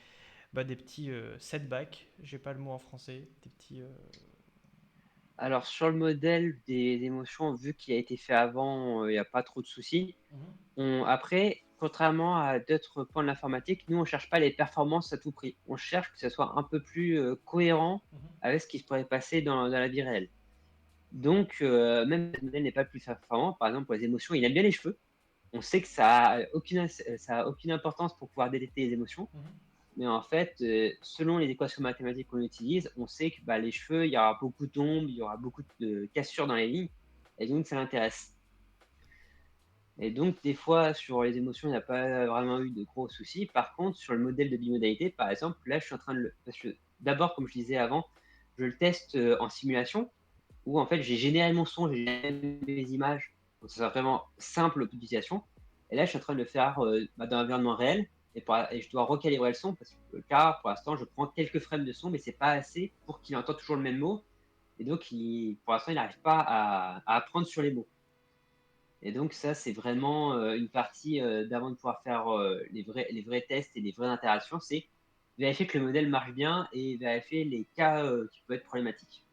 petits setbacks, j'ai pas le mot en français, des petits. Alors sur le modèle des émotions, vu qu'il a été fait avant, il y a pas trop de soucis. Mhm, Après, contrairement à d'autres pans de l'informatique, nous on cherche pas les performances à tout prix. On cherche que ça soit un peu plus, cohérent mhm, avec ce qui se pourrait passer dans la vie réelle. Donc, même si le modèle n'est pas le plus performant, par exemple pour les émotions, il aime bien les cheveux. On sait que ça a aucune importance pour pouvoir détecter les émotions. mhm. Mais en fait, selon les équations mathématiques qu'on utilise, on sait que, bah, les cheveux, il y aura beaucoup d'ombres, il y aura beaucoup de cassures dans les lignes et donc ça l'intéresse. Et donc des fois, sur les émotions, il n'y a pas vraiment eu de gros soucis. Par contre, sur le modèle de bimodalité, par exemple, là, je suis en train de le parce que d'abord, comme je disais avant, je le teste, en simulation où en fait, j'ai généré mon son, j'ai généré mes images pour que ce soit vraiment simple d'utilisation. Et là, je suis en train de le faire, dans l'environnement réel et je dois recalibrer le son parce que car pour l'instant, je prends quelques frames de son, mais c'est pas assez pour qu'il entende toujours le même mot et donc pour l'instant, il n'arrive pas à apprendre sur les mots. Et donc ça, c'est vraiment, une partie, d'avant de pouvoir faire, les vrais tests et les vraies interactions, c'est vérifier que le modèle marche bien et vérifier les cas, qui peuvent être problématiques.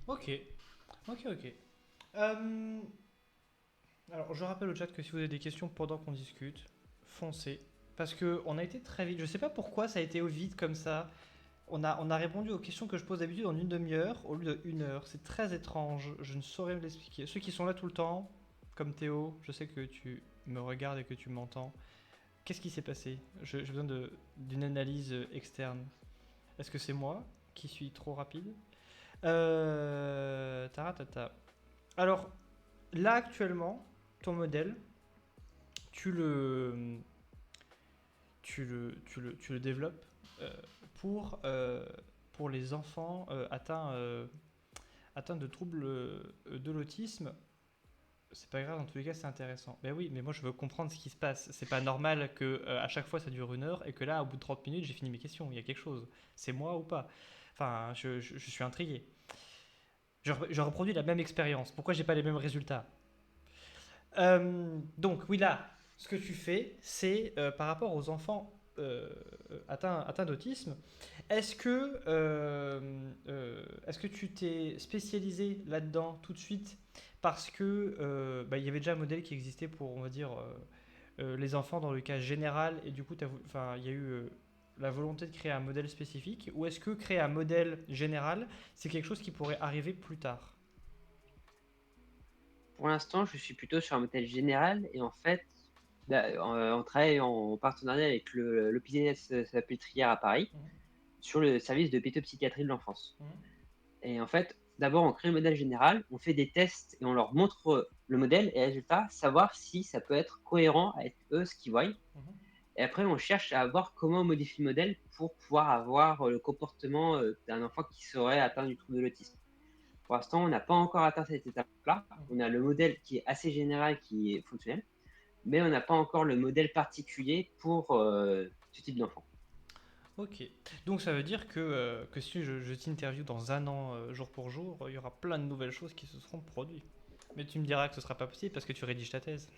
Ok, ok, ok. Euh, alors, je rappelle au chat que si vous avez des questions pendant qu'on discute, foncez. Parce que on a été très vite. Je sais pas pourquoi ça a été au vide comme ça. On a répondu aux questions que je pose d'habitude en une demi-heure au lieu de 1 heure. C'est très étrange. Je ne saurais me l'expliquer. Ceux qui sont là tout le temps, comme Théo, je sais que tu me regardes et que tu m'entends. Qu'est-ce qui s'est passé? J'ai besoin d'une analyse externe. Est-ce que c'est moi qui suis trop rapide? Taratata. Alors, là actuellement, ton modèle, tu le, tu le développes euh, pour, euh, pour les enfants atteints de troubles de l'autisme. C'est pas grave, dans tous les cas, c'est intéressant. Ben oui, mais moi je veux comprendre ce qui se passe. C'est pas normal que à chaque fois ça dure 1 heure et que là, au bout de 30 minutes, j'ai fini mes questions. Il y a quelque chose. C'est moi ou pas? Enfin, je suis intrigué. Je reproduis la même expérience. Pourquoi j'ai pas les mêmes résultats? Donc, oui, là, ce que tu fais, c'est par rapport aux enfants atteints d'autisme, est-ce que tu t'es spécialisé là-dedans tout de suite parce que il y avait déjà un modèle qui existait pour, on va dire, les enfants dans le cas général et du coup, enfin, il y a eu la volonté de créer un modèle spécifique, ou est-ce que créer un modèle général, c'est quelque chose qui pourrait arriver plus tard? Pour l'instant, je suis plutôt sur un modèle général et en fait, on travaille en partenariat avec l'hôpital Salpêtrière à Paris Mhm, sur le service de pédopsychiatrie de l'enfance. mhm, Et en fait, d'abord, on crée le modèle général, on fait des tests et on leur montre le modèle et résultat, savoir si ça peut être cohérent avec eux, ce qu'ils voient. mhm. Et après, on cherche à voir comment on modifie le modèle pour pouvoir avoir le comportement d'un enfant qui serait atteint du trouble de l'autisme. Pour l'instant, on n'a pas encore atteint cette étape-là. On a le modèle qui est assez général, qui est fonctionnel, mais on n'a pas encore le modèle particulier pour ce type d'enfant. Ok. Donc ça veut dire que si je t'interviewe dans un an, jour pour jour, il y aura plein de nouvelles choses qui se seront produites. Mais tu me diras que ce sera pas possible parce que tu rédiges ta thèse.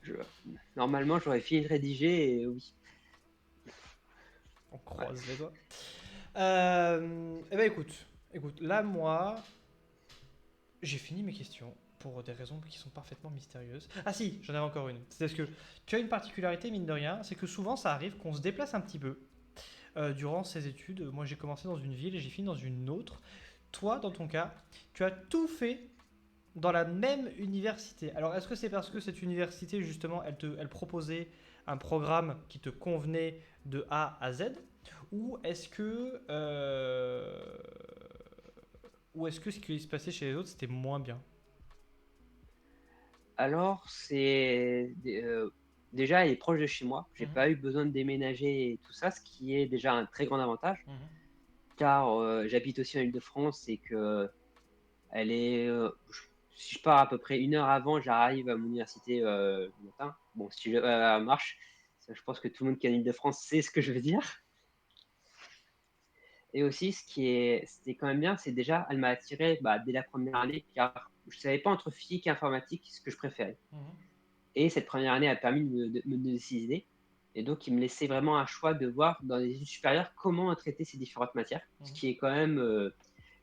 Je- Normalement, j'aurais fini de rédiger et oui. On Voilà. croise les doigts. Eh ben écoute, là moi, j'ai fini mes questions pour des raisons qui sont parfaitement mystérieuses. Ah si, j'en avais encore une. C'est parce que tu as une particularité, mine de rien, c'est que souvent ça arrive qu'on se déplace un petit peu durant ces études. Moi j'ai commencé dans une ville et j'ai fini dans une autre. Toi, dans ton cas, tu as tout fait dans la même université. Alors est-ce que c'est parce que cette université, justement, elle proposait un programme qui te convenait de A à Z ou est-ce que ce qui se passait chez les autres, c'était moins bien? Alors, déjà, elle est proche de chez moi. J'ai Mhm, pas eu besoin de déménager et tout ça, ce qui est déjà un très grand avantage, mhm, car j'habite aussi en Île-de-France et que elle est, si je pars à peu près 1 heure avant, j'arrive à mon université le matin. Bon, si je marche, ça, je pense que tout le monde qui est en Île-de-France sait ce que je veux dire. Et aussi, c'était quand même bien, c'est déjà, elle m'a attiré dès la première année, car je savais pas entre physique et informatique ce que je préférais. mhm. Et cette première année a permis de me décider. Et donc, il me laissait vraiment un choix de voir dans les études supérieures comment traiter ces différentes matières, ce Mhm. qui est quand même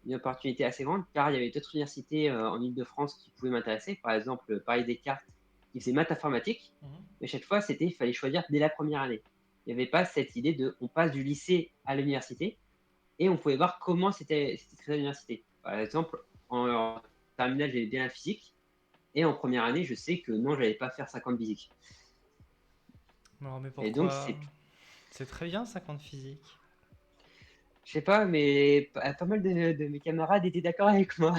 une opportunité assez grande, car il y avait d'autres universités en Ile-de-France qui pouvaient m'intéresser. Par exemple, Paris Descartes, qui faisait maths informatique. Mhm. Mais chaque fois, il fallait choisir dès la première année. Il n'y avait pas cette idée de on passe du lycée à l'université et on pouvait voir comment c'était traité à l'université. Par exemple, en terminale, j'avais bien la physique. Et en première année, je sais que non, je n'allais pas faire 50 physique. Non, mais Et donc, pourquoi? C'est très bien 50 physique. je sais pas, mais pas mal de mes camarades étaient d'accord avec moi.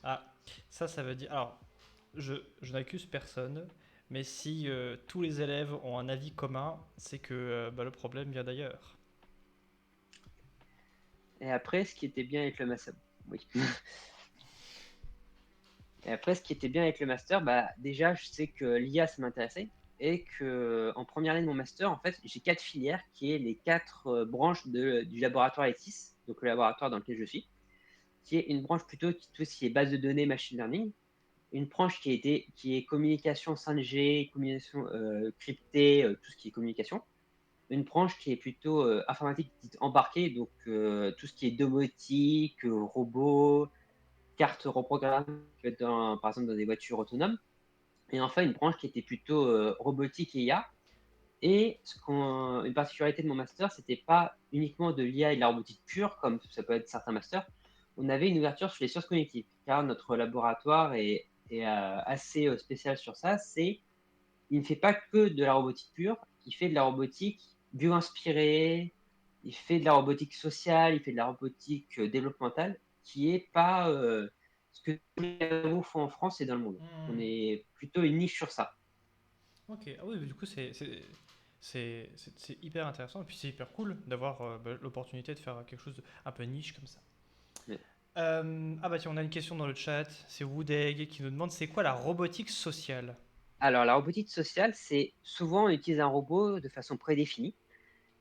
Ah, ça veut dire. Alors, je n'accuse personne, mais si tous les élèves ont un avis commun, c'est que le problème vient d'ailleurs. Et après, ce qui était bien avec le master, oui. Et après, ce qui était bien avec le master, déjà, je sais que l'IA, ça m'intéressait. Et que en première année de mon master, en fait, j'ai 4 filières qui est les 4 branches du laboratoire ETIS, donc le laboratoire dans lequel je suis, qui est une branche plutôt tout ce qui est base de données, machine learning, une branche qui est communication 5G, communication cryptée, tout ce qui est communication. Une branche qui est plutôt informatique dite embarquée, donc tout ce qui est domotique, robots, cartes reprogrammées, qui peut être par exemple dans des voitures autonomes. Et enfin, une branche qui était plutôt robotique et IA. Et une particularité de mon master, c'était pas uniquement de l'IA et de la robotique pure, comme ça peut être certains masters. On avait une ouverture sur les sciences cognitives, car notre laboratoire est assez spécial sur ça. Il ne fait pas que de la robotique pure, il fait de la robotique bio-inspirée, il fait de la robotique sociale, il fait de la robotique développementale, qui est pas ce que tous les labos font en France et dans le monde. On Hmm. est plutôt une niche sur ça. Ok, ah oui, mais du coup, c'est hyper intéressant et puis c'est hyper cool d'avoir l'opportunité de faire quelque chose de un peu niche comme ça. Ah bah tiens, on a une question dans le chat, c'est Woodegg qui nous demande c'est quoi la robotique sociale? Alors, la robotique sociale, c'est souvent on utilise un robot de façon prédéfinie,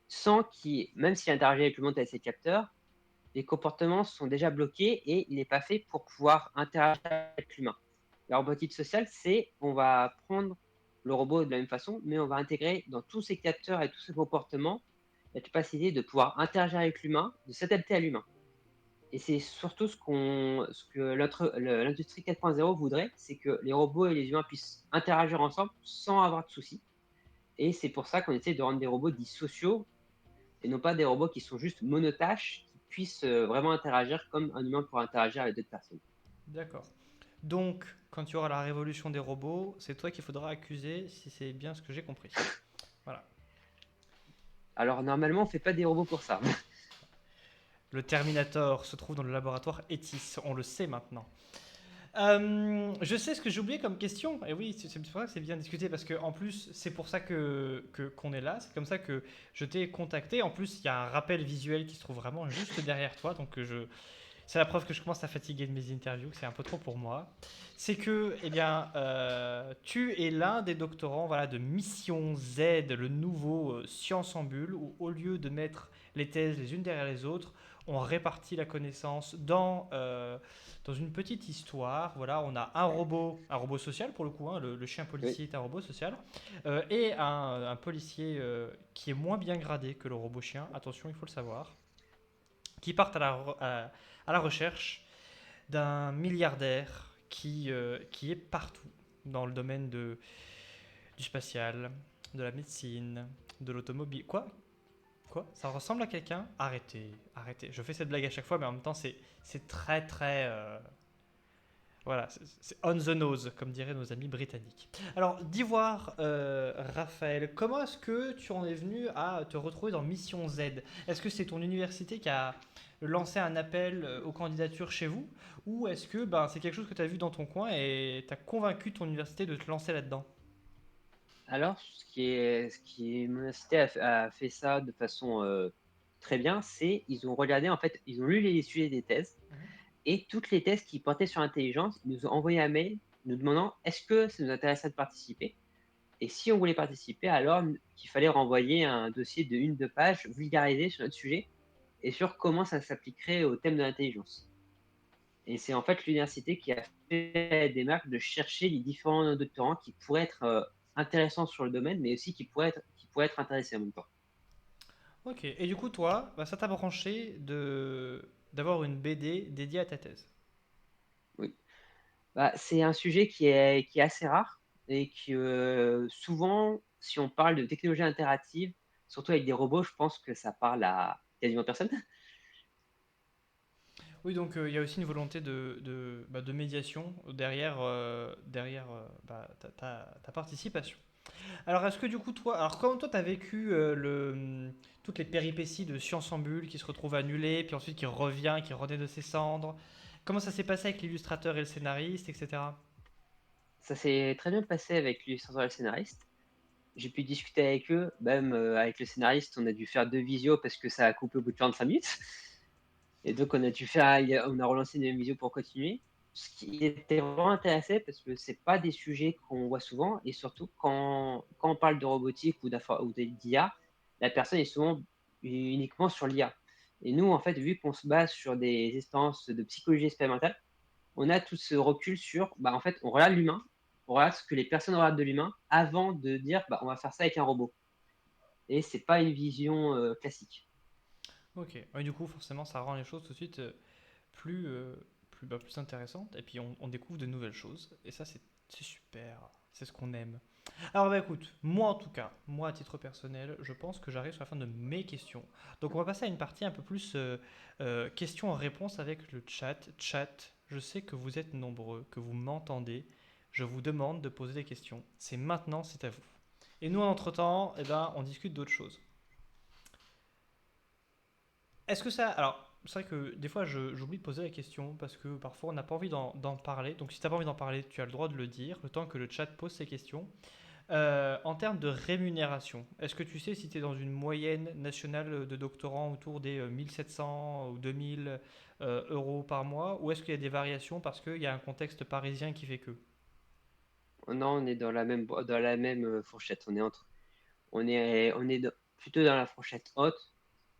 sans qu'il, même s'il interagit avec le monde avec ses capteurs, les comportements sont déjà bloqués et il n'est pas fait pour pouvoir interagir avec l'humain. La robotique sociale, c'est on va prendre le robot de la même façon, mais on va intégrer dans tous ses capteurs et tous ses comportements la capacité de pouvoir interagir avec l'humain, de s'adapter à l'humain. Et c'est surtout ce que l'industrie 4.0 voudrait, c'est que les robots et les humains puissent interagir ensemble sans avoir de soucis. Et c'est pour ça qu'on essaie de rendre des robots dits sociaux et non pas des robots qui sont juste monotâches, qui puissent vraiment interagir comme un humain pourrait interagir avec d'autres personnes. D'accord. Donc, quand il y aura la révolution des robots, c'est toi qu'il faudra accuser si c'est bien ce que j'ai compris. Voilà. Alors normalement, on ne fait pas des robots pour ça. Le Terminator se trouve dans le laboratoire ETIS, on le sait maintenant. Je sais ce que j'ai oublié comme question. Et oui, c'est pour ça que c'est bien discuté parce que en plus, c'est pour ça qu'on est là. C'est comme ça que je t'ai contacté. En plus, il y a un rappel visuel qui se trouve vraiment juste derrière toi. Donc, c'est la preuve que je commence à fatiguer de mes interviews, que c'est un peu trop pour moi. C'est que, eh bien, tu es l'un des doctorants, voilà, de Mission Z, le nouveau Science en Bulle, où au lieu de mettre les thèses les unes derrière les autres, on répartit la connaissance dans une petite histoire. Voilà, on a un robot social pour le coup, hein, le chien Oui. policier est un robot social, et un policier qui est moins bien gradé que le robot chien. Attention, il faut le savoir, qui partent à la recherche d'un milliardaire qui est partout dans le domaine du spatial, de la médecine, de l'automobile. Quoi? Ça ressemble à quelqu'un? Arrêtez, arrêtez. Je fais cette blague à chaque fois, mais en même temps, c'est très, très. Voilà, c'est on the nose, comme diraient nos amis britanniques. Alors, d'Ivoire, Raphaël, comment est-ce que tu en es venu à te retrouver dans Mission Z? Est-ce que c'est ton université qui a lancé un appel aux candidatures chez vous? Ou est-ce que ben, c'est quelque chose que tu as vu dans ton coin et tu as convaincu ton université de te lancer là-dedans? Alors, ce qui est mon université a fait ça de façon très bien, c'est ils ont regardé, en fait, ils ont lu les sujets des thèses Mhm. et toutes les thèses qui portaient sur l'intelligence, ils nous ont envoyé un mail nous demandant est-ce que ça nous intéresserait de participer. Et si on voulait participer, alors qu'il fallait renvoyer un dossier de 1 2 pages vulgarisé sur notre sujet et sur comment ça s'appliquerait au thème de l'intelligence. Et c'est en fait l'université qui a fait la démarche de chercher les différents doctorants qui pourraient être intéressants sur le domaine, mais aussi qui pourraient être intéressés en même temps. Ok, et du coup, toi, bah, ça t'a branché d'avoir une BD dédiée à ta thèse. Oui. Bah, c'est un sujet qui est assez rare et que souvent, si on parle de technologie interactive, surtout avec des robots, je pense que ça parle à quasiment personne. Oui, donc il y a aussi une volonté de médiation derrière bah, ta participation. Alors, est-ce que du coup, toi, alors comment toi, tu as vécu toutes les péripéties de Science en Bulle qui se retrouve annulée, puis ensuite qui revient, qui renaît de ses cendres? Comment ça s'est passé avec l'illustrateur et le scénariste, etc. Ça s'est très bien passé avec l'illustrateur et le scénariste. J'ai pu discuter avec eux, même avec le scénariste, on a dû faire 2 visios parce que ça a coupé au bout de 45 minutes. Et donc on a relancé une deuxième visio pour continuer. Ce qui était vraiment intéressant parce que c'est pas des sujets qu'on voit souvent et surtout quand on parle de robotique ou d'IA, la personne est souvent uniquement sur l'IA. Et nous, en fait, vu qu'on se base sur des expériences de psychologie expérimentale, on a tout ce recul sur, bah, en fait, on regarde l'humain, on regarde ce que les personnes regardent de l'humain avant de dire, bah, on va faire ça avec un robot. Et c'est pas une vision classique. Ok. Ouais, du coup, forcément, ça rend les choses tout de suite plus, plus intéressantes, et puis on découvre de nouvelles choses, et ça, c'est super. C'est ce qu'on aime. Alors bah écoute, moi en tout cas, moi à titre personnel, je pense que j'arrive sur la fin de mes questions. Donc on va passer à une partie un peu plus questions-réponses avec le chat. Chat, je sais que vous êtes nombreux, que vous m'entendez. Je vous demande de poser des questions. C'est maintenant, c'est à vous. Et nous, en entre-temps, eh ben, on discute d'autres choses. Est-ce que ça... Alors, c'est vrai que des fois, j'oublie de poser la question parce que parfois, on n'a pas envie d'en parler. Donc si tu n'as pas envie d'en parler, tu as le droit de le dire, le temps que le chat pose ses questions. En termes de rémunération, est-ce que tu sais si tu es dans une moyenne nationale de doctorants autour des 1700 ou 2000 euros par mois, ou est-ce qu'il y a des variations parce qu'il y a un contexte parisien qui fait que? Non, on est dans la même fourchette. On est plutôt dans la fourchette haute.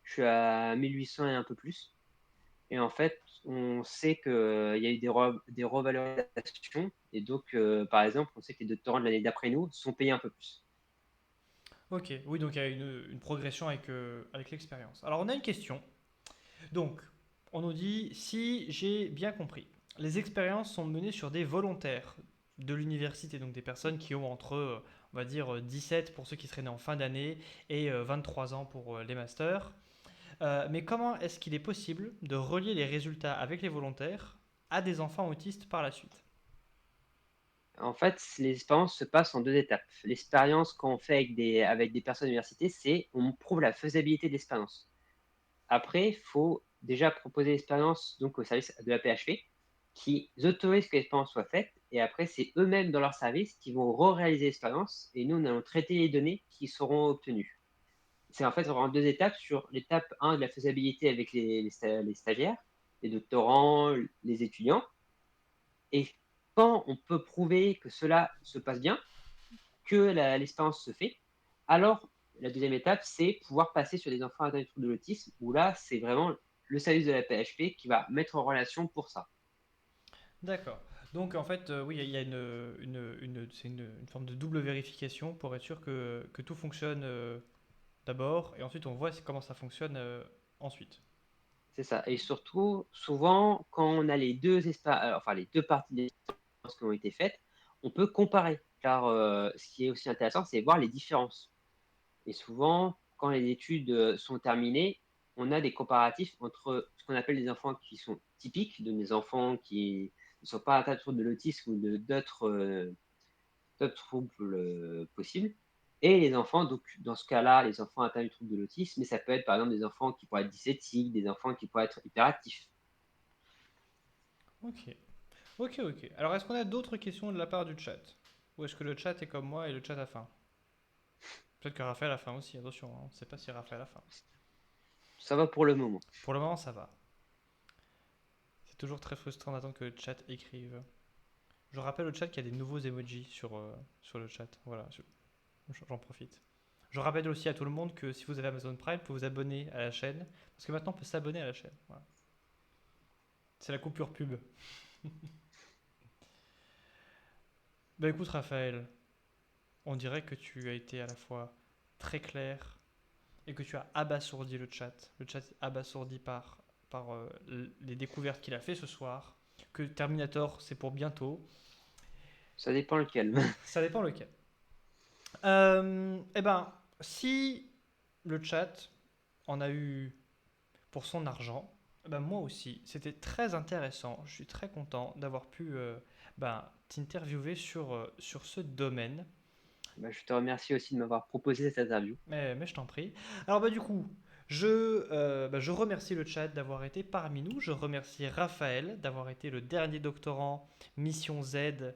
Je suis à 1800 et un peu plus. Et en fait, on sait qu'il y a eu des revalorisations. Et donc, par exemple, on sait que les doctorants de l'année d'après nous sont payés un peu plus. Ok, oui, donc il y a une progression avec l'expérience. Alors on a une question. Donc, on nous dit, si j'ai bien compris, les expériences sont menées sur des volontaires de l'université, donc des personnes qui ont entre, on va dire, 17 pour ceux qui seraient nés en fin d'année et 23 ans pour les masters. Mais comment est-ce qu'il est possible de relier les résultats avec les volontaires à des enfants autistes par la suite? En fait, les expériences se passent en 2 étapes. L'expérience qu'on fait avec des personnes de l'université, c'est on prouve la faisabilité de l'expérience. Après, il faut déjà proposer l'expérience donc au service de la PHP. qui autorisent que l'expérience soit faite et après, c'est eux-mêmes dans leur service qui vont re-réaliser l'expérience et nous, nous allons traiter les données qui seront obtenues. C'est en fait vraiment 2 étapes. Sur l'étape 1 de la faisabilité avec les stagiaires, les doctorants, les étudiants et quand on peut prouver que cela se passe bien, que l'expérience se fait, alors la deuxième étape, c'est pouvoir passer sur des enfants atteints du trouble de l'autisme où là, c'est vraiment le service de la PHP qui va mettre en relation pour ça. D'accord. Donc en fait, oui, il y a c'est une forme de double vérification pour être sûr que tout fonctionne d'abord et ensuite on voit comment ça fonctionne ensuite. C'est ça et surtout, souvent, quand on a enfin les 2 parties de l'expérience qui ont été faites, on peut comparer car, ce qui est aussi intéressant, c'est voir les différences et souvent, quand les études, sont terminées, on a des comparatifs entre ce qu'on appelle des enfants qui sont typiques, donc des enfants qui ne sont pas atteints de troubles de l'autisme ou d'autres troubles, possibles et les enfants donc dans ce cas-là, les enfants atteints du trouble de l'autisme, mais ça peut être par exemple des enfants qui pourraient être dyslexiques, des enfants qui pourraient être hyperactifs. Ok. Ok, ok. Alors est-ce qu'on a d'autres questions de la part du chat? Ou est-ce que le chat est comme moi et le chat a faim? Peut-être que Raphaël a faim aussi, attention, hein, on ne sait pas si Raphaël a faim. Ça va pour le moment. Pour le moment, ça va. C'est toujours très frustrant d'attendre que le chat écrive. Je rappelle au chat qu'il y a des nouveaux emojis sur le chat. Voilà, j'en profite. Je rappelle aussi à tout le monde que si vous avez Amazon Prime, vous pouvez vous abonner à la chaîne. Parce que maintenant, on peut s'abonner à la chaîne. Voilà. C'est la coupure pub. Bah écoute, Raphaël, on dirait que tu as été à la fois très clair et que tu as abasourdi le chat. Le chat est abasourdi par les découvertes qu'il a fait ce soir. Que Terminator, c'est pour bientôt. Ça dépend lequel. Ça dépend lequel. Eh ben, si le chat en a eu pour son argent, ben moi aussi, c'était très intéressant. Je suis très content d'avoir pu t'interviewer sur ce domaine. Bah, je te remercie aussi de m'avoir proposé cette interview. Mais je t'en prie. Alors du coup, je remercie le chat d'avoir été parmi nous. Je remercie Raphaël d'avoir été le dernier doctorant Mission Z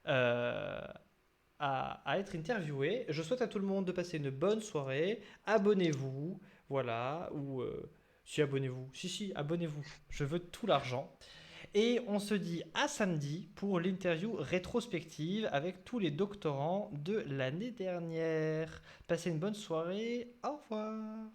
euh, à être interviewé. Je souhaite à tout le monde de passer une bonne soirée. Abonnez-vous, voilà, ou si abonnez-vous, si, abonnez-vous. Je veux tout l'argent. Et on se dit à samedi pour l'interview rétrospective avec tous les doctorants de l'année dernière. Passez une bonne soirée. Au revoir.